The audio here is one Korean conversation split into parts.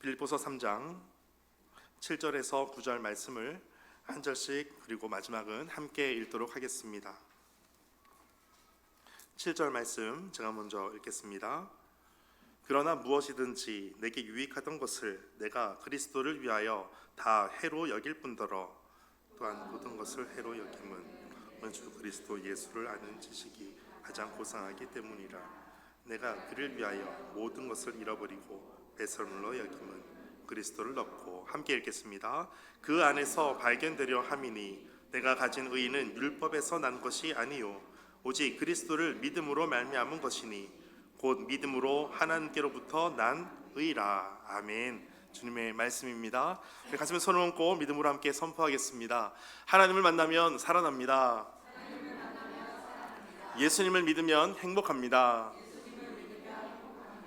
빌립보서 3장 7절에서 9절 말씀을 한 절씩 그리고 마지막은 함께 읽도록 하겠습니다. 7절 말씀 제가 먼저 읽겠습니다. 그러나 무엇이든지 내게 유익하던 것을 내가 그리스도를 위하여 다 해로 여길 뿐더러 또한 모든 것을 해로 여김은 주 그리스도 예수를 아는 지식이 가장 고상하기 때문이라. 내가 그를 위하여 모든 것을 잃어버리고 배설물로 여김은 그리스도를 얻고. 함께 읽겠습니다. 그 안에서 발견되려 함이니 내가 가진 의는 율법에서 난 것이 아니요 오직 그리스도를 믿음으로 말미암은 것이니 곧 믿음으로 하나님께로부터 난 의라. 아멘. 주님의 말씀입니다. 가슴에 손을 얹고 믿음으로 함께 선포하겠습니다. 하나님을 만나면 살아납니다. 예수님을 믿으면 행복합니다.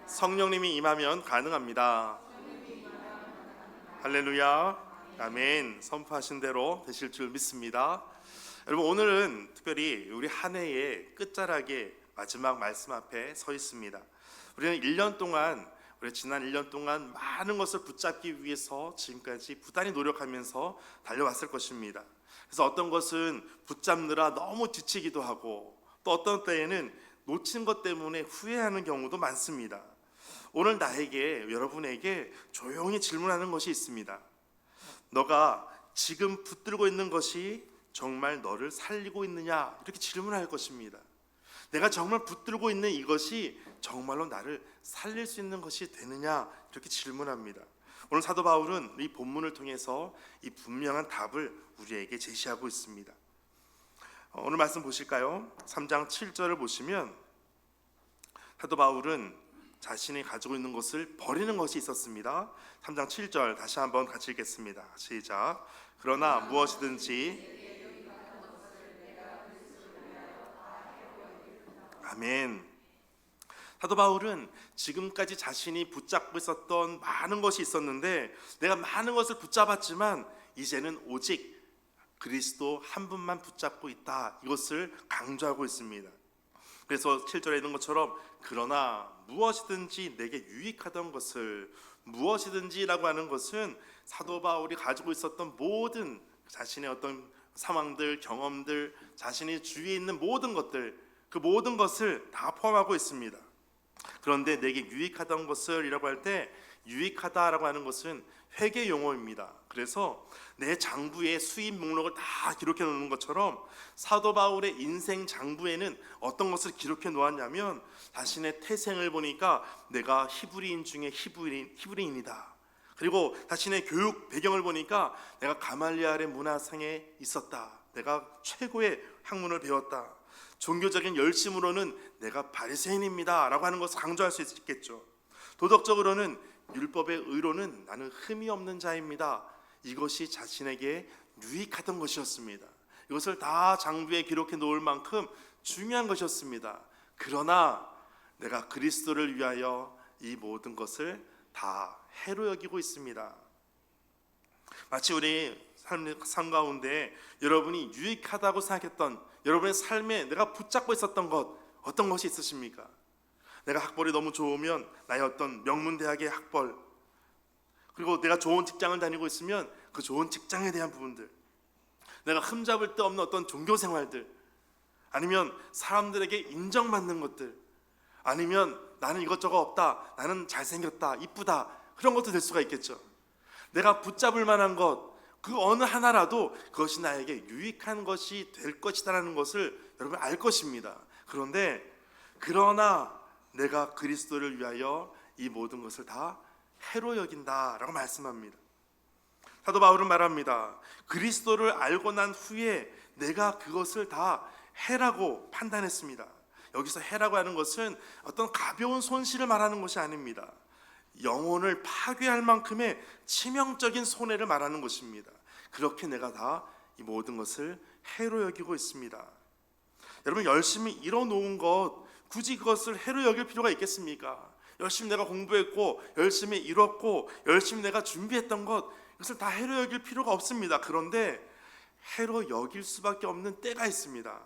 성령님이 임하면 가능합니다. 할렐루야. 아멘. 선포하신 대로 되실 줄 믿습니다. 여러분, 오늘은 특별히 우리 한 해의 끝자락에 마지막 말씀 앞에 서 있습니다. 우리는 1년 동안, 우리 지난 1년 동안 많은 것을 붙잡기 위해서 지금까지 부단히 노력하면서 달려왔을 것입니다. 그래서 어떤 것은 붙잡느라 너무 지치기도 하고, 또 어떤 때에는 놓친 것 때문에 후회하는 경우도 많습니다. 오늘 나에게, 여러분에게 조용히 질문하는 것이 있습니다. 너가 지금 붙들고 있는 것이 정말 너를 살리고 있느냐? 이렇게 질문할 것입니다. 내가 정말 붙들고 있는 이것이 정말로 나를 살릴 수 있는 것이 되느냐? 이렇게 질문합니다. 오늘 사도 바울은 이 본문을 통해서 이 분명한 답을 우리에게 제시하고 있습니다. 오늘 말씀 보실까요? 3장 7절을 보시면 사도 바울은 자신이 가지고 있는 것을 버리는 것이 있었습니다. 3장 7절 다시 한번 같이 읽겠습니다. 시작. 그러나 무엇이든지. 아멘. 사도 바울은 지금까지 자신이 붙잡고 있었던 많은 것이 있었는데, 내가 많은 것을 붙잡았지만 이제는 오직 그리스도 한 분만 붙잡고 있다, 이것을 강조하고 있습니다. 그래서 7절에 있는 것처럼 그러나 무엇이든지 내게 유익하던 것을, 무엇이든지라고 하는 것은 사도 바울이 가지고 있었던 모든 자신의 어떤 상황들, 경험들, 자신이 주위에 있는 모든 것들, 그 모든 것을 다 포함하고 있습니다. 그런데 내게 유익하던 것을 이라고 할 때, 유익하다라고 하는 것은 회계 용어입니다. 그래서 내 장부에 수입 목록을 다 기록해 놓는 것처럼 사도 바울의 인생 장부에는 어떤 것을 기록해 놓았냐면, 자신의 태생을 보니까 내가 히브리인 중에 히브리인이다. 그리고 자신의 교육 배경을 보니까 내가 가말리알의 문화상에 있었다. 내가 최고의 학문을 배웠다. 종교적인 열심으로는 내가 바리새인입니다 라고 하는 것을 강조할 수 있겠죠. 도덕적으로는 율법의 의로는 나는 흠이 없는 자입니다. 이것이 자신에게 유익하던 것이었습니다. 이것을 다 장부에 기록해 놓을 만큼 중요한 것이었습니다. 그러나 내가 그리스도를 위하여 이 모든 것을 다 해로 여기고 있습니다. 마치 우리 삶 가운데 여러분이 유익하다고 생각했던, 여러분의 삶에 내가 붙잡고 있었던 것, 어떤 것이 있으십니까? 내가 학벌이 너무 좋으면 나의 어떤 명문대학의 학벌, 그리고 내가 좋은 직장을 다니고 있으면 그 좋은 직장에 대한 부분들, 내가 흠잡을 데 없는 어떤 종교 생활들, 아니면 사람들에게 인정받는 것들, 아니면 나는 이것저것 없다, 나는 잘생겼다, 이쁘다, 그런 것도 될 수가 있겠죠. 내가 붙잡을 만한 것, 그 어느 하나라도 그것이 나에게 유익한 것이 될 것이다라는 것을 여러분 알 것입니다. 그러나 내가 그리스도를 위하여 이 모든 것을 다 해로 여긴다라고 말씀합니다. 사도 바울은 말합니다. 그리스도를 알고 난 후에 내가 그것을 다 해라고 판단했습니다. 여기서 해라고 하는 것은 어떤 가벼운 손실을 말하는 것이 아닙니다. 영혼을 파괴할 만큼의 치명적인 손해를 말하는 것입니다. 그렇게 내가 다 이 모든 것을 해로 여기고 있습니다. 여러분, 열심히 이뤄놓은 것, 굳이 그것을 해로 여길 필요가 있겠습니까? 열심히 내가 공부했고, 열심히 이뤘고, 열심히 내가 준비했던 것, 이것을 다 해로 여길 필요가 없습니다. 그런데 해로 여길 수밖에 없는 때가 있습니다.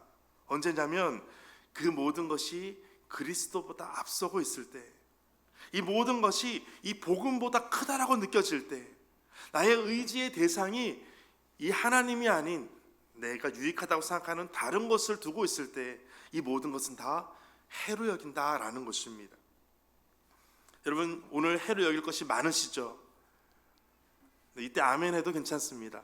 언제냐면 그 모든 것이 그리스도보다 앞서고 있을 때, 이 모든 것이 이 복음보다 크다라고 느껴질 때, 나의 의지의 대상이 이 하나님이 아닌 내가 유익하다고 생각하는 다른 것을 두고 있을 때 이 모든 것은 다 해로 여긴다라는 것입니다. 여러분, 오늘 해로 여길 것이 많으시죠? 이때 아멘 해도 괜찮습니다.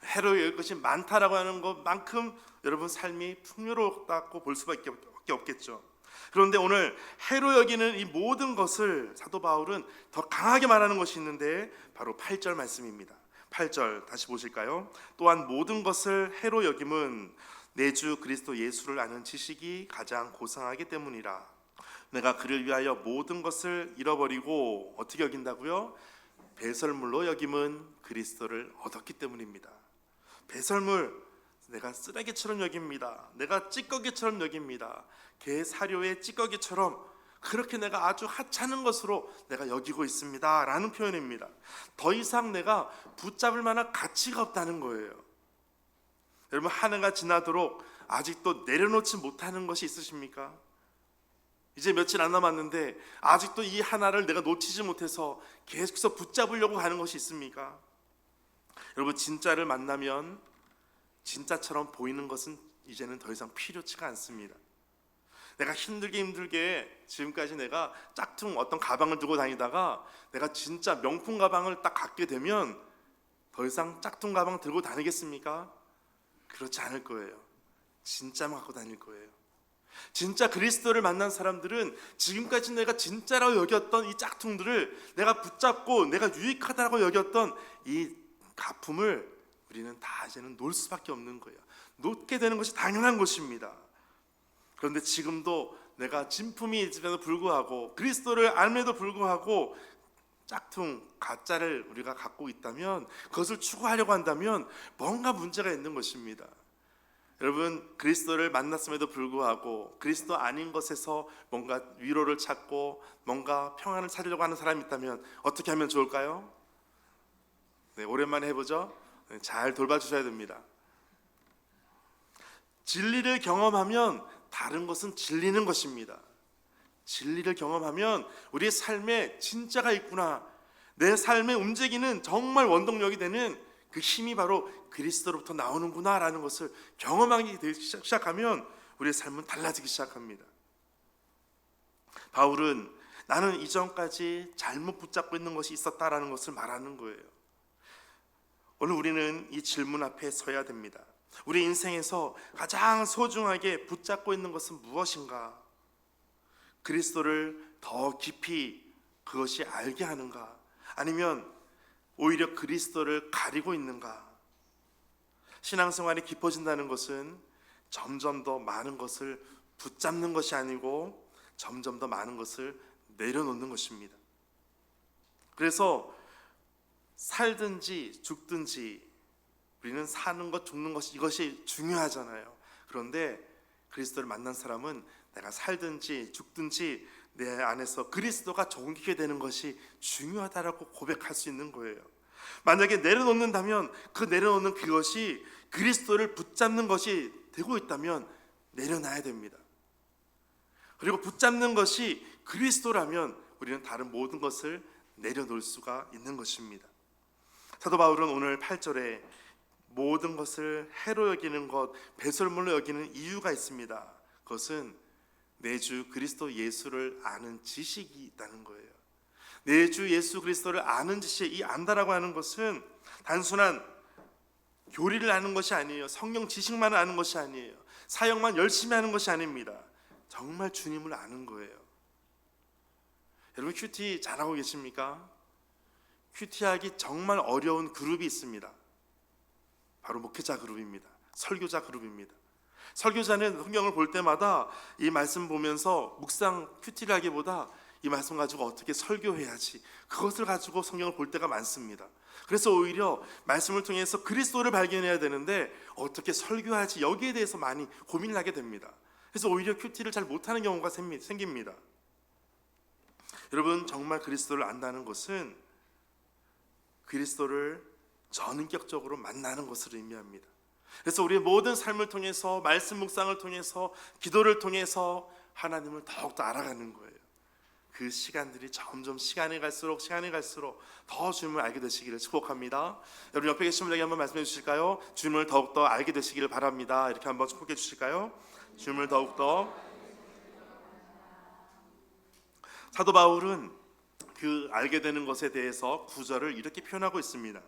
해로 여길 것이 많다라고 하는 것만큼 여러분 삶이 풍요롭다고 볼 수밖에 없겠죠. 그런데 오늘 해로 여기는 이 모든 것을 사도 바울은 더 강하게 말하는 것이 있는데 바로 8절 말씀입니다. 8절 다시 보실까요? 또한 모든 것을 해로 여김은 내 주 그리스도 예수를 아는 지식이 가장 고상하기 때문이라. 내가 그를 위하여 모든 것을 잃어버리고 어떻게 여긴다고요? 배설물로 여김은 그리스도를 얻었기 때문입니다. 배설물, 내가 쓰레기처럼 여깁니다. 내가 찌꺼기처럼 여깁니다. 개 사료의 찌꺼기처럼 그렇게 내가 아주 하찮은 것으로 내가 여기고 있습니다 라는 표현입니다. 더 이상 내가 붙잡을 만한 가치가 없다는 거예요. 여러분, 한 해가 지나도록 아직도 내려놓지 못하는 것이 있으십니까? 이제 며칠 안 남았는데 아직도 이 하나를 내가 놓치지 못해서 계속해서 붙잡으려고 하는 것이 있습니까? 여러분, 진짜를 만나면 진짜처럼 보이는 것은 이제는 더 이상 필요치가 않습니다. 내가 힘들게 지금까지 내가 짝퉁 어떤 가방을 들고 다니다가 내가 진짜 명품 가방을 딱 갖게 되면 더 이상 짝퉁 가방 들고 다니겠습니까? 그렇지 않을 거예요. 진짜만 갖고 다닐 거예요. 진짜 그리스도를 만난 사람들은 지금까지 내가 진짜라고 여겼던 이 짝퉁들을 내가 붙잡고 내가 유익하다고 여겼던 이 가품을 우리는 다 이제는 놓을 수밖에 없는 거예요. 놓게 되는 것이 당연한 것입니다. 그런데 지금도 내가 진품이 있음에도 불구하고 그리스도를 알면에도 불구하고 짝퉁, 가짜를 우리가 갖고 있다면, 그것을 추구하려고 한다면 뭔가 문제가 있는 것입니다. 여러분, 그리스도를 만났음에도 불구하고 그리스도 아닌 것에서 뭔가 위로를 찾고 뭔가 평안을 찾으려고 하는 사람이 있다면 어떻게 하면 좋을까요? 네, 오랜만에 해보죠. 네, 잘 돌봐주셔야 됩니다. 진리를 경험하면 다른 것은 질리는 것입니다. 진리를 경험하면 우리의 삶에 진짜가 있구나, 내 삶에 움직이는 정말 원동력이 되는 그 힘이 바로 그리스도로부터 나오는구나 라는 것을 경험하기 시작하면 우리의 삶은 달라지기 시작합니다. 바울은 나는 이전까지 잘못 붙잡고 있는 것이 있었다라는 것을 말하는 거예요. 오늘 우리는 이 질문 앞에 서야 됩니다. 우리 인생에서 가장 소중하게 붙잡고 있는 것은 무엇인가? 그리스도를 더 깊이 그것이 알게 하는가? 아니면 오히려 그리스도를 가리고 있는가? 신앙생활이 깊어진다는 것은 점점 더 많은 것을 붙잡는 것이 아니고 점점 더 많은 것을 내려놓는 것입니다. 그래서 살든지 죽든지 우리는 사는 것 죽는 것 이것이 중요하잖아요. 그런데 그리스도를 만난 사람은 내가 살든지 죽든지 내 안에서 그리스도가 존귀게 되는 것이 중요하다라고 고백할 수 있는 거예요. 만약에 내려놓는다면 그 내려놓는 그것이 그리스도를 붙잡는 것이 되고 있다면 내려놔야 됩니다. 그리고 붙잡는 것이 그리스도라면 우리는 다른 모든 것을 내려놓을 수가 있는 것입니다. 사도 바울은 오늘 8절에 모든 것을 해로 여기는 것, 배설물로 여기는 이유가 있습니다. 그것은 내 주 그리스도 예수를 아는 지식이 있다는 거예요. 내 주 예수 그리스도를 아는 지식, 이 안다라고 하는 것은 단순한 교리를 아는 것이 아니에요. 성경 지식만 아는 것이 아니에요. 사역만 열심히 하는 것이 아닙니다. 정말 주님을 아는 거예요. 여러분, 큐티 잘하고 계십니까? 큐티하기 정말 어려운 그룹이 있습니다. 바로 목회자 그룹입니다. 설교자 그룹입니다. 설교자는 성경을 볼 때마다 이 말씀 보면서 묵상 큐티를 하기보다 이 말씀 가지고 어떻게 설교해야지, 그것을 가지고 성경을 볼 때가 많습니다. 그래서 오히려 말씀을 통해서 그리스도를 발견해야 되는데 어떻게 설교하지, 여기에 대해서 많이 고민을 하게 됩니다. 그래서 오히려 큐티를 잘 못하는 경우가 생깁니다. 여러분, 정말 그리스도를 안다는 것은 그리스도를 전인격적으로 만나는 것을 의미합니다. 그래서 우리의 모든 삶을 통해서, 말씀 묵상을 통해서, 기도를 통해서 하나님을 더욱더 알아가는 거예요. 그 시간들이 점점 시간이 갈수록 더 주님을 알게 되시기를 축복합니다. 여러분 옆에 계신 분에게 한번 말씀해 주실까요? 주님을 더욱더 알게 되시기를 바랍니다. 이렇게 한번 축복해 주실까요? 주님을 더욱더. 사도 바울은 그 알게 되는 것에 대해서 9절을 이렇게 표현하고 있습니다.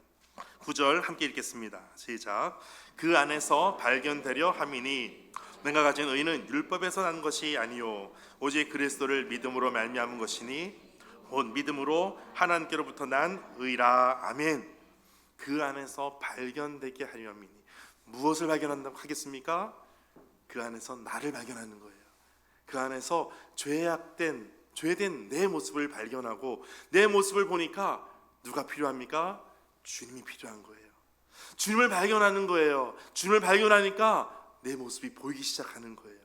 9절 함께 읽겠습니다. 시작. 그 안에서 발견되려 함이니 내가 가진 의는 율법에서 난 것이 아니요 오직 그리스도를 믿음으로 말미암은 것이니 곧 믿음으로 하나님께로부터 난 의라. 아멘. 그 안에서 발견되게 하려 함이니 무엇을 발견한다고 하겠습니까? 그 안에서 나를 발견하는 거예요. 그 안에서 죄된 내 모습을 발견하고 내 모습을 보니까 누가 필요합니까? 주님이 필요한 거예요. 주님을 발견하는 거예요. 주님을 발견하니까 내 모습이 보이기 시작하는 거예요.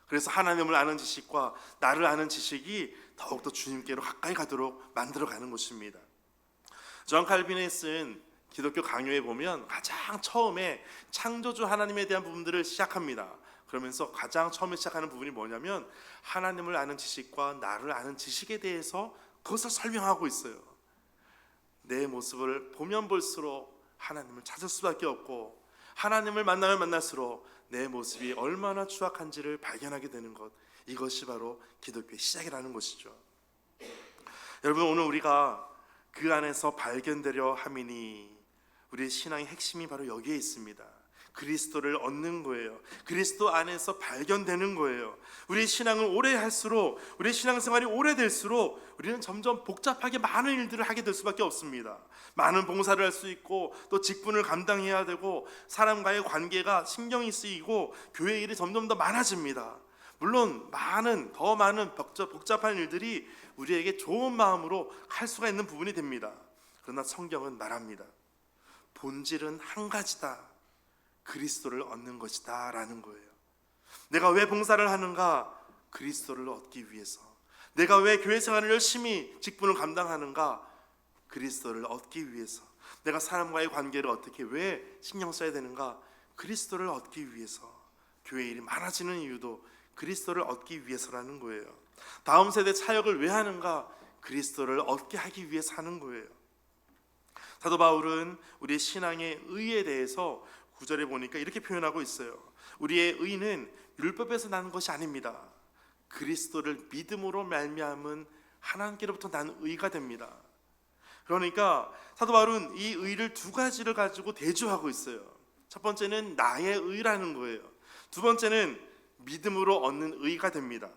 그래서 하나님을 아는 지식과 나를 아는 지식이 더욱더 주님께로 가까이 가도록 만들어가는 것입니다. 존 칼빈이 쓴 기독교 강요에 보면 가장 처음에 창조주 하나님에 대한 부분들을 시작합니다. 그러면서 가장 처음에 시작하는 부분이 뭐냐면 하나님을 아는 지식과 나를 아는 지식에 대해서 그것을 설명하고 있어요. 내 모습을 보면 볼수록 하나님을 찾을 수밖에 없고 하나님을 만나면 만날수록 내 모습이 얼마나 추악한지를 발견하게 되는 것, 이것이 바로 기독교의 시작이라는 것이죠. 여러분 오늘 우리가 그 안에서 발견되려 함이니 우리의 신앙의 핵심이 바로 여기에 있습니다. 그리스도를 얻는 거예요. 그리스도 안에서 발견되는 거예요. 우리 신앙을 오래 할수록, 우리 신앙생활이 오래될수록 우리는 점점 복잡하게 많은 일들을 하게 될 수밖에 없습니다. 많은 봉사를 할 수 있고 또 직분을 감당해야 되고 사람과의 관계가 신경이 쓰이고 교회 일이 점점 더 많아집니다. 물론 더 많은 복잡한 일들이 우리에게 좋은 마음으로 할 수가 있는 부분이 됩니다. 그러나 성경은 말합니다. 본질은 한 가지다. 그리스도를 얻는 것이다 라는 거예요. 내가 왜 봉사를 하는가? 그리스도를 얻기 위해서. 내가 왜 교회 생활을 열심히 직분을 감당하는가? 그리스도를 얻기 위해서. 내가 사람과의 관계를 어떻게 왜 신경 써야 되는가? 그리스도를 얻기 위해서. 교회 일이 많아지는 이유도 그리스도를 얻기 위해서라는 거예요. 다음 세대 차역을 왜 하는가? 그리스도를 얻게 하기 위해서 하는 거예요. 사도 바울은 우리의 신앙의 의에 대해서 9절에 보니까 이렇게 표현하고 있어요. 우리의 의는 율법에서 나는 것이 아닙니다. 그리스도를 믿음으로 말미암은 하나님께로부터 난 의가 됩니다. 그러니까 사도 바울은 이 의를 두 가지를 가지고 대조하고 있어요. 첫 번째는 나의 의라는 거예요. 두 번째는 믿음으로 얻는 의가 됩니다.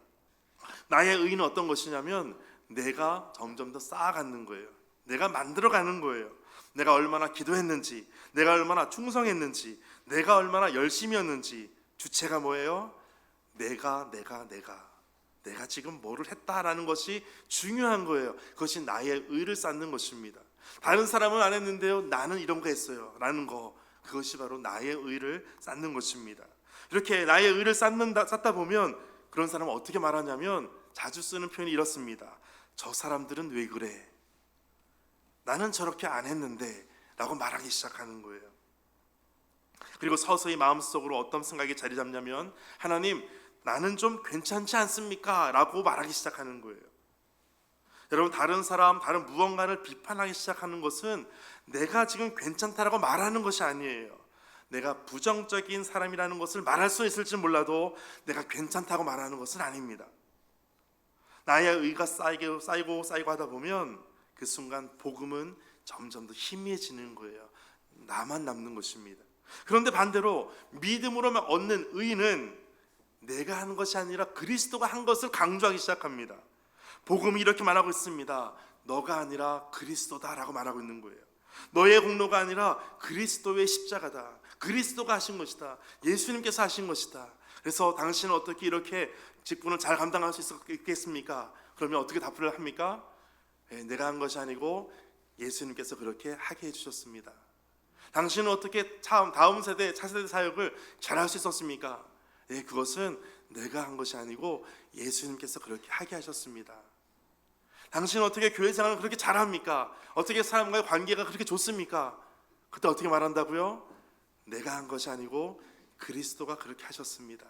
나의 의는 어떤 것이냐면 내가 점점 더 쌓아가는 거예요. 내가 만들어가는 거예요. 내가 얼마나 기도했는지, 내가 얼마나 충성했는지, 내가 얼마나 열심히였는지. 주체가 뭐예요? 내가 지금 뭐를 했다라는 것이 중요한 거예요. 그것이 나의 의를 쌓는 것입니다. 다른 사람은 안 했는데요, 나는 이런 거 했어요 라는 거, 그것이 바로 나의 의를 쌓는 것입니다. 이렇게 나의 의를 쌓다 보면 그런 사람은 어떻게 말하냐면 자주 쓰는 표현이 이렇습니다. 저 사람들은 왜 그래? 나는 저렇게 안 했는데 라고 말하기 시작하는 거예요. 그리고 서서히 마음속으로 어떤 생각이 자리 잡냐면 하나님, 나는 좀 괜찮지 않습니까? 라고 말하기 시작하는 거예요. 여러분, 다른 사람, 다른 무언가를 비판하기 시작하는 것은 내가 지금 괜찮다라고 말하는 것이 아니에요. 내가 부정적인 사람이라는 것을 말할 수 있을지 몰라도 내가 괜찮다고 말하는 것은 아닙니다. 나의 의가 쌓이고 하다 보면 그 순간 복음은 점점 더 희미해지는 거예요. 나만 남는 것입니다. 그런데 반대로 믿음으로만 얻는 의는 내가 하는 것이 아니라 그리스도가 한 것을 강조하기 시작합니다. 복음이 이렇게 말하고 있습니다. 너가 아니라 그리스도다라고 말하고 있는 거예요. 너의 공로가 아니라 그리스도의 십자가다. 그리스도가 하신 것이다. 예수님께서 하신 것이다. 그래서 당신은 어떻게 이렇게 직분을 잘 감당할 수 있겠습니까? 그러면 어떻게 답을 합니까? 내가 한 것이 아니고 예수님께서 그렇게 하게 해주셨습니다. 당신은 어떻게 다음 세대, 차세대 사역을 잘할 수 있었습니까? 그것은 내가 한 것이 아니고 예수님께서 그렇게 하게 하셨습니다. 당신은 어떻게 교회 생활을 그렇게 잘합니까? 어떻게 사람과의 관계가 그렇게 좋습니까? 그때 어떻게 말한다고요? 내가 한 것이 아니고 그리스도가 그렇게 하셨습니다.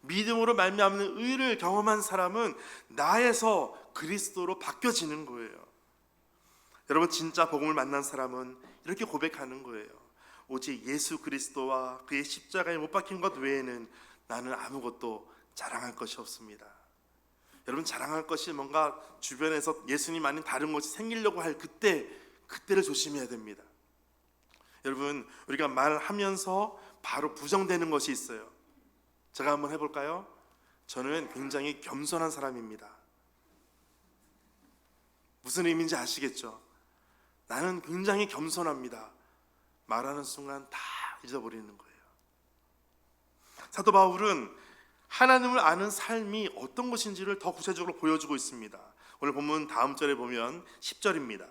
믿음으로 말미암는 의를 경험한 사람은 나에서 그리스도로 바뀌어지는 거예요. 여러분, 진짜 복음을 만난 사람은 이렇게 고백하는 거예요. 오직 예수 그리스도와 그의 십자가에 못 박힌 것 외에는 나는 아무것도 자랑할 것이 없습니다. 여러분, 자랑할 것이 뭔가 주변에서 예수님 아닌 다른 것이 생기려고 할 그때를 조심해야 됩니다. 여러분, 우리가 말하면서 바로 부정되는 것이 있어요. 제가 한번 해볼까요? 저는 굉장히 겸손한 사람입니다. 무슨 의미인지 아시겠죠? 나는 굉장히 겸손합니다. 말하는 순간 다 잊어버리는 거예요. 사도 바울은 하나님을 아는 삶이 어떤 것인지를 더 구체적으로 보여주고 있습니다. 오늘 본문 다음 절에 보면 10절입니다.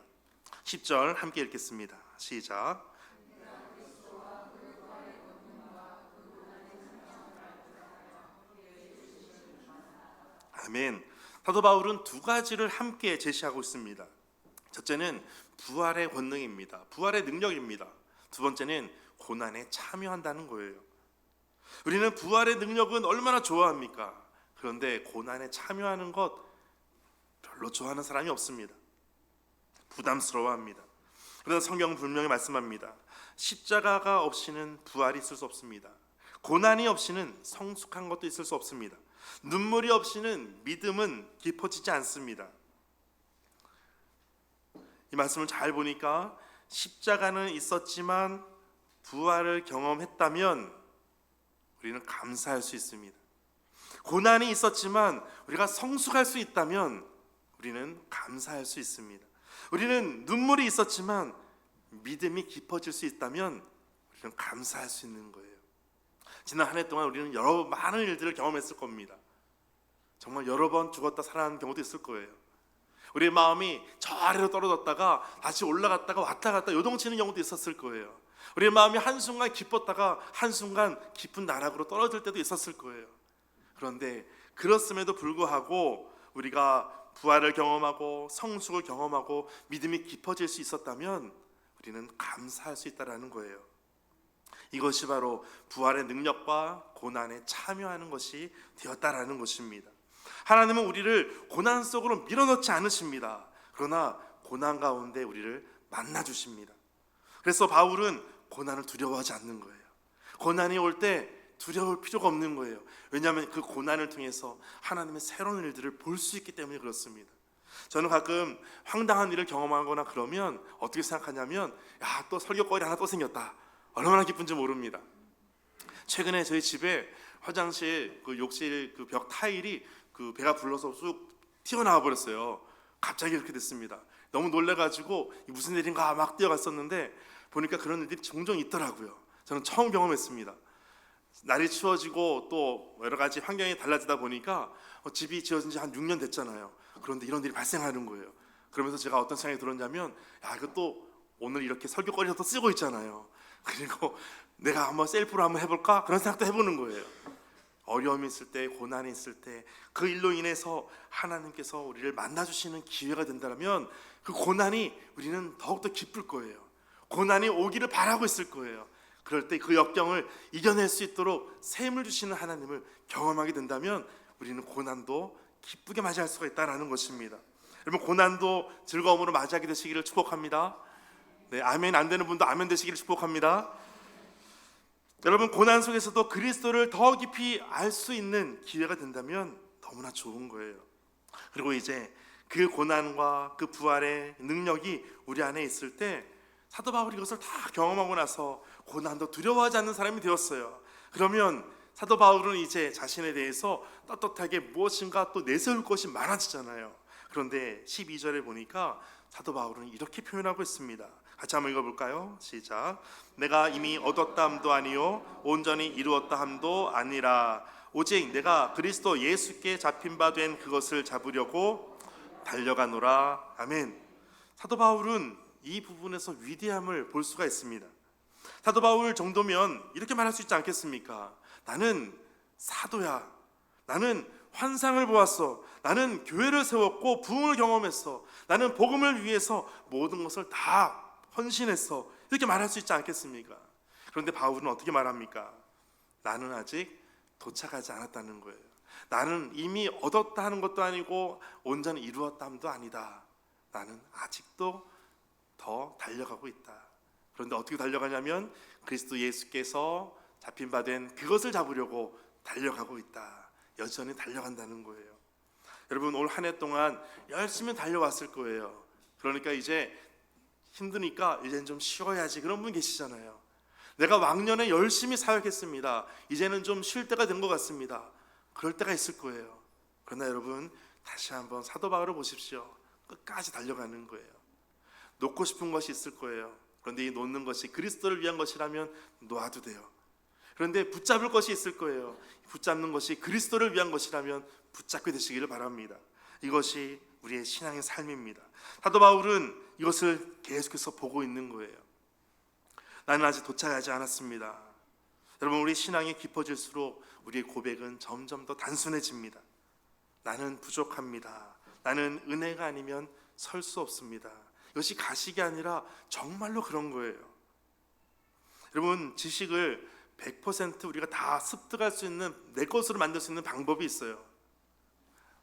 10절 함께 읽겠습니다. 시작. 아멘. 사도 바울은 두 가지를 함께 제시하고 있습니다. 첫째는 부활의 권능입니다. 부활의 능력입니다. 두 번째는 고난에 참여한다는 거예요. 우리는 부활의 능력은 얼마나 좋아합니까? 그런데 고난에 참여하는 것 별로 좋아하는 사람이 없습니다. 부담스러워합니다. 그래서 성경은 분명히 말씀합니다. 십자가가 없이는 부활이 있을 수 없습니다. 고난이 없이는 성숙한 것도 있을 수 없습니다. 눈물이 없이는 믿음은 깊어지지 않습니다. 이 말씀을 잘 보니까 십자가는 있었지만 부활을 경험했다면 우리는 감사할 수 있습니다. 고난이 있었지만 우리가 성숙할 수 있다면 우리는 감사할 수 있습니다. 우리는 눈물이 있었지만 믿음이 깊어질 수 있다면 우리는 감사할 수 있는 거예요. 지난 한 해 동안 우리는 많은 일들을 경험했을 겁니다. 정말 여러 번 죽었다 살아난 경우도 있을 거예요. 우리의 마음이 저 아래로 떨어졌다가 다시 올라갔다가 왔다 갔다 요동치는 경우도 있었을 거예요. 우리의 마음이 한순간 기뻤다가 한순간 깊은 나락으로 떨어질 때도 있었을 거예요. 그런데 그렇음에도 불구하고 우리가 부활을 경험하고 성숙을 경험하고 믿음이 깊어질 수 있었다면 우리는 감사할 수 있다는 거예요. 이것이 바로 부활의 능력과 고난에 참여하는 것이 되었다라는 것입니다. 하나님은 우리를 고난 속으로 밀어넣지 않으십니다. 그러나 고난 가운데 우리를 만나주십니다. 그래서 바울은 고난을 두려워하지 않는 거예요. 고난이 올 때 두려울 필요가 없는 거예요. 왜냐하면 그 고난을 통해서 하나님의 새로운 일들을 볼 수 있기 때문에 그렇습니다. 저는 가끔 황당한 일을 경험하거나 그러면 어떻게 생각하냐면, 야, 또 설교거리 하나 또 생겼다. 얼마나 기쁜지 모릅니다. 최근에 저희 집에 화장실 그 욕실 그 벽 타일이 그 배가 불러서 쑥 튀어나와 버렸어요. 갑자기 이렇게 됐습니다. 너무 놀래가지고 무슨 일인가 막 뛰어갔었는데 보니까 그런 일들이 종종 있더라고요. 저는 처음 경험했습니다. 날이 추워지고 또 여러 가지 환경이 달라지다 보니까 집이 지어진 지 한 6년 됐잖아요. 그런데 이런 일이 발생하는 거예요. 그러면서 제가 어떤 생각이 들었냐면, 야, 이거 또 오늘 이렇게 설교거리에서 또 쓰고 있잖아요. 그리고 내가 한번 셀프로 한번 해볼까? 그런 생각도 해보는 거예요. 어려움이 있을 때, 고난이 있을 때 그 일로 인해서 하나님께서 우리를 만나주시는 기회가 된다면 그 고난이 우리는 더욱더 기쁠 거예요. 고난이 오기를 바라고 있을 거예요. 그럴 때 그 역경을 이겨낼 수 있도록 셈을 주시는 하나님을 경험하게 된다면 우리는 고난도 기쁘게 맞이할 수가 있다는 것입니다. 여러분, 고난도 즐거움으로 맞이하게 되시기를 축복합니다. 네, 아멘 안 되는 분도 아멘 되시기를 축복합니다. 여러분, 고난 속에서도 그리스도를 더 깊이 알 수 있는 기회가 된다면 너무나 좋은 거예요. 그리고 이제 그 고난과 그 부활의 능력이 우리 안에 있을 때 사도 바울이 이것을 다 경험하고 나서 고난도 두려워하지 않는 사람이 되었어요. 그러면 사도 바울은 이제 자신에 대해서 떳떳하게 무엇인가 또 내세울 것이 많아지잖아요. 그런데 12절에 보니까 사도 바울은 이렇게 표현하고 있습니다. 같이 한번 읽어볼까요? 시작. 내가 이미 얻었다 함도 아니요 온전히 이루었다 함도 아니라 오직 내가 그리스도 예수께 잡힌 바 된 그것을 잡으려고 달려가노라. 아멘. 사도 바울은 이 부분에서 위대함을 볼 수가 있습니다. 사도 바울 정도면 이렇게 말할 수 있지 않겠습니까? 나는 사도야. 나는 환상을 보았어. 나는 교회를 세웠고 부흥을 경험했어. 나는 복음을 위해서 모든 것을 다 헌신했어. 이렇게 말할 수 있지 않겠습니까? 그런데 바울은 어떻게 말합니까? 나는 아직 도착하지 않았다는 거예요. 나는 이미 얻었다 하는 것도 아니고 온전히 이루었다 함도 아니다. 나는 아직도 더 달려가고 있다. 그런데 어떻게 달려가냐면 그리스도 예수께서 잡힌 바 된 그것을 잡으려고 달려가고 있다. 여전히 달려간다는 거예요. 여러분, 올 한 해 동안 열심히 달려왔을 거예요. 그러니까 이제 힘드니까 이제는 좀 쉬어야지, 그런 분 계시잖아요. 내가 왕년에 열심히 사역했습니다. 이제는 좀 쉴 때가 된 것 같습니다. 그럴 때가 있을 거예요. 그러나 여러분, 다시 한번 사도 바울을 보십시오. 끝까지 달려가는 거예요. 놓고 싶은 것이 있을 거예요. 그런데 이 놓는 것이 그리스도를 위한 것이라면 놓아도 돼요. 그런데 붙잡을 것이 있을 거예요. 붙잡는 것이 그리스도를 위한 것이라면 붙잡게 되시기를 바랍니다. 이것이 우리의 신앙의 삶입니다. 사도 바울은 이것을 계속해서 보고 있는 거예요. 나는 아직 도착하지 않았습니다. 여러분, 우리 신앙이 깊어질수록 우리의 고백은 점점 더 단순해집니다. 나는 부족합니다. 나는 은혜가 아니면 설 수 없습니다. 이것이 가식이 아니라 정말로 그런 거예요. 여러분, 지식을 100% 우리가 다 습득할 수 있는, 내 것으로 만들 수 있는 방법이 있어요.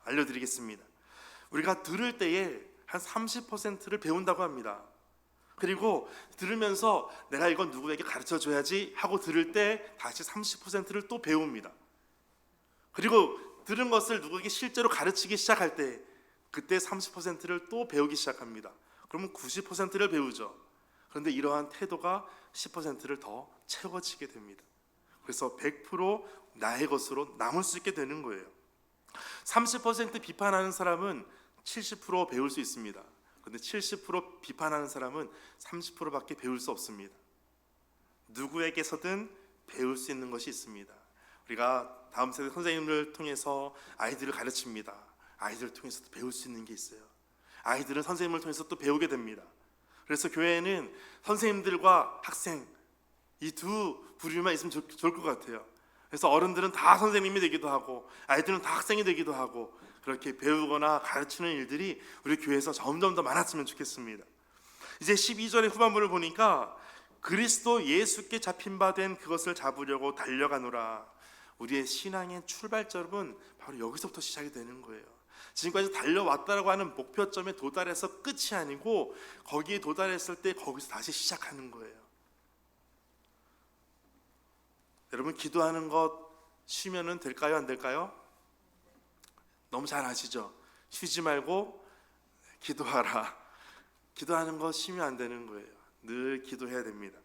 알려드리겠습니다. 우리가 들을 때에 한 30%를 배운다고 합니다. 그리고 들으면서 내가 이건 누구에게 가르쳐 줘야지 하고 들을 때 다시 30%를 또 배웁니다. 그리고 들은 것을 누구에게 실제로 가르치기 시작할 때 그때 30%를 또 배우기 시작합니다. 그러면 90%를 배우죠. 그런데 이러한 태도가 10%를 더 채워지게 됩니다. 그래서 100% 나의 것으로 남을 수 있게 되는 거예요. 30% 비판하는 사람은 70% 배울 수 있습니다. 그런데 70% 비판하는 사람은 30%밖에 배울 수 없습니다. 누구에게서든 배울 수 있는 것이 있습니다. 우리가 다음 세대 선생님을 통해서 아이들을 가르칩니다. 아이들을 통해서도 배울 수 있는 게 있어요. 아이들은 선생님을 통해서 또 배우게 됩니다. 그래서 교회에는 선생님들과 학생 이 두 부류만 있으면 좋을 것 같아요. 그래서 어른들은 다 선생님이 되기도 하고 아이들은 다 학생이 되기도 하고 그렇게 배우거나 가르치는 일들이 우리 교회에서 점점 더 많았으면 좋겠습니다. 이제 12절의 후반부를 보니까 그리스도 예수께 잡힌 바 된 그것을 잡으려고 달려가노라. 우리의 신앙의 출발점은 바로 여기서부터 시작이 되는 거예요. 지금까지 달려왔다라고 하는 목표점에 도달해서 끝이 아니고 거기에 도달했을 때 거기서 다시 시작하는 거예요. 여러분, 기도하는 것 쉬면은 될까요? 안 될까요? 너무 잘 아시죠? 쉬지 말고 기도하라. 기도하는 거 쉬면 안 되는 거예요. 늘 기도해야 됩니다.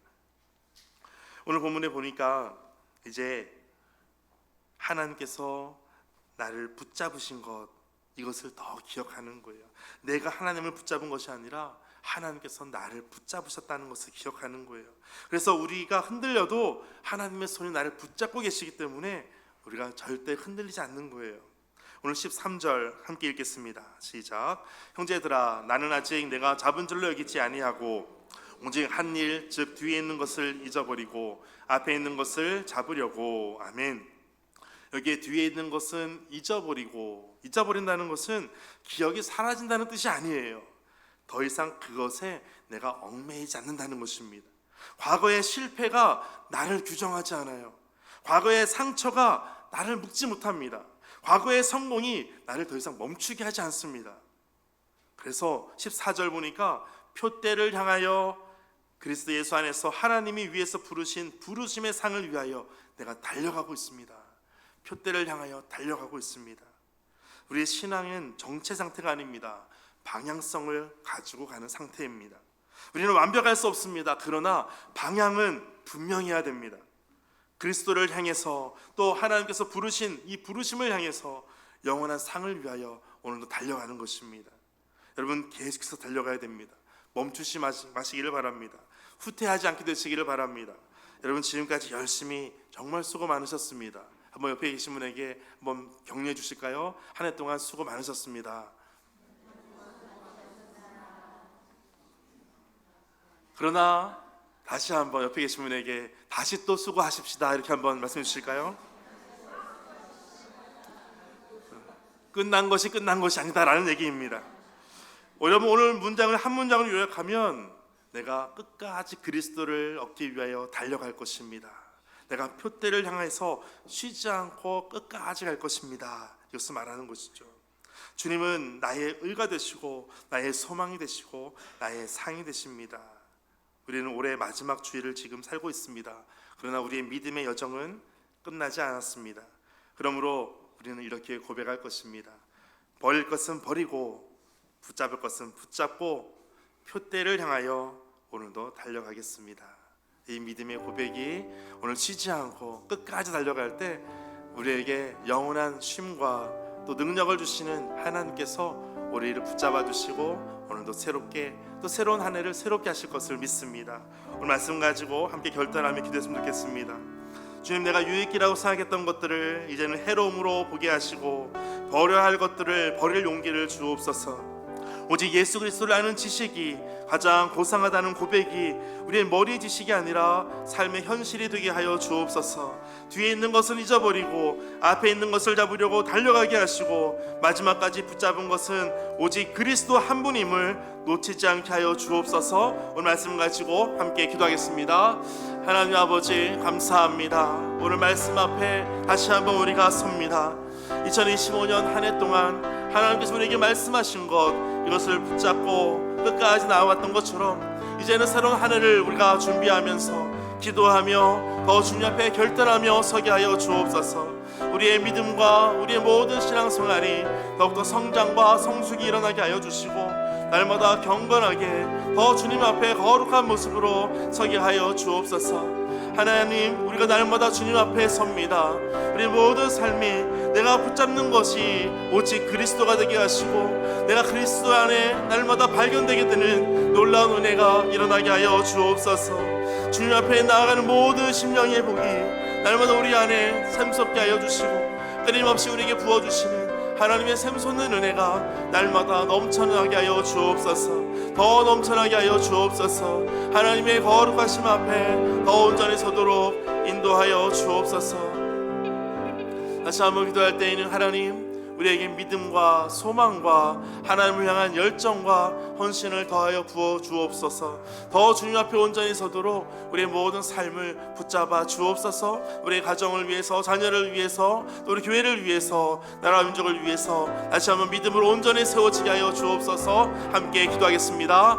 오늘 본문에 보니까 이제 하나님께서 나를 붙잡으신 것, 이것을 더 기억하는 거예요. 내가 하나님을 붙잡은 것이 아니라 하나님께서 나를 붙잡으셨다는 것을 기억하는 거예요. 그래서 우리가 흔들려도 하나님의 손이 나를 붙잡고 계시기 때문에 우리가 절대 흔들리지 않는 거예요. 오늘 13절 함께 읽겠습니다. 시작. 형제들아, 나는 아직 내가 잡은 줄로 여기지 아니하고 오직 한 일, 즉 뒤에 있는 것을 잊어버리고 앞에 있는 것을 잡으려고. 아멘. 여기에 뒤에 있는 것은 잊어버린다는 것은 기억이 사라진다는 뜻이 아니에요. 더 이상 그것에 내가 얽매이지 않는다는 것입니다. 과거의 실패가 나를 규정하지 않아요. 과거의 상처가 나를 묶지 못합니다. 과거의 성공이 나를 더 이상 멈추게 하지 않습니다. 그래서 14절 보니까 표대를 향하여 그리스도 예수 안에서 하나님이 위에서 부르신 부르심의 상을 위하여 내가 달려가고 있습니다. 표대를 향하여 달려가고 있습니다. 우리의 신앙은 정체 상태가 아닙니다. 방향성을 가지고 가는 상태입니다. 우리는 완벽할 수 없습니다. 그러나 방향은 분명해야 됩니다. 그리스도를 향해서 또 하나님께서 부르신 이 부르심을 향해서 영원한 상을 위하여 오늘도 달려가는 것입니다. 여러분, 계속해서 달려가야 됩니다. 멈추지 마시기를 바랍니다. 후퇴하지 않게 되시기를 바랍니다. 여러분, 지금까지 열심히 정말 수고 많으셨습니다. 한번 옆에 계신 분에게 한번 격려해 주실까요? 한 해 동안 수고 많으셨습니다. 그러나 다시 한번 옆에 계신 분에게 다시 또 수고하십시다, 이렇게 한번 말씀해 주실까요? 끝난 것이 아니다라는 얘기입니다. 여러분, 오늘 문장을 한 문장으로 요약하면 내가 끝까지 그리스도를 얻기 위하여 달려갈 것입니다. 내가 표대를 향해서 쉬지 않고 끝까지 갈 것입니다. 이것을 말하는 것이죠. 주님은 나의 의가 되시고 나의 소망이 되시고 나의 상이 되십니다. 우리는 올해 마지막 주일을 지금 살고 있습니다. 그러나 우리의 믿음의 여정은 끝나지 않았습니다. 그러므로 우리는 이렇게 고백할 것입니다. 버릴 것은 버리고 붙잡을 것은 붙잡고 표대를 향하여 오늘도 달려가겠습니다. 이 믿음의 고백이 오늘 쉬지 않고 끝까지 달려갈 때 우리에게 영원한 쉼과 또 능력을 주시는 하나님께서 우리를 붙잡아 주시고 오늘도 새롭게 또 새로운 한 해를 새롭게 하실 것을 믿습니다. 오늘 말씀 가지고 함께 결단하며 기도했으면 좋겠습니다. 주님, 내가 유익이라고 생각했던 것들을 이제는 해로움으로 보게 하시고 버려야 할 것들을 버릴 용기를 주옵소서. 오직 예수 그리스도를 아는 지식이 가장 고상하다는 고백이 우리의 머리의 지식이 아니라 삶의 현실이 되게 하여 주옵소서. 뒤에 있는 것을 잊어버리고 앞에 있는 것을 잡으려고 달려가게 하시고 마지막까지 붙잡은 것은 오직 그리스도 한 분임을 놓치지 않게 하여 주옵소서. 오늘 말씀 가지고 함께 기도하겠습니다. 하나님 아버지, 감사합니다. 오늘 말씀 앞에 다시 한번 우리가 섭니다. 2025년 한 해 동안 하나님께서 우리에게 말씀하신 것, 이것을 붙잡고 끝까지 나아왔던 것처럼 이제는 새로운 한 해를 우리가 준비하면서 기도하며 더 주님 앞에 결단하며 서게 하여 주옵소서. 우리의 믿음과 우리의 모든 신앙생활이 더욱더 성장과 성숙이 일어나게 하여 주시고 날마다 경건하게 더 주님 앞에 거룩한 모습으로 서게 하여 주옵소서. 하나님, 우리가 날마다 주님 앞에 섭니다. 우리 모든 삶이 내가 붙잡는 것이 오직 그리스도가 되게 하시고 내가 그리스도 안에 날마다 발견되게 되는 놀라운 은혜가 일어나게 하여 주옵소서. 주님 앞에 나아가는 모든 심령의 복이 날마다 우리 안에 샘솟게 하여 주시고 끊임없이 우리에게 부어주시는 하나님의 샘솟는 은혜가 날마다 넘쳐나게 하여 주옵소서. 더 넘쳐나게 하여 주옵소서. 하나님의 거룩하심 앞에 더 온전히 서도록 인도하여 주옵소서. 다시 한번 기도할 때에는 하나님, 우리에게 믿음과 소망과 하나님을 향한 열정과 헌신을 더하여 부어 주옵소서. 더 주님 앞에 온전히 서도록 우리의 모든 삶을 붙잡아 주옵소서. 우리의 가정을 위해서, 자녀를 위해서, 또 우리 교회를 위해서, 나라 민족을 위해서 다시 한번 믿음으로 온전히 세워지게 하여 주옵소서. 함께 기도하겠습니다.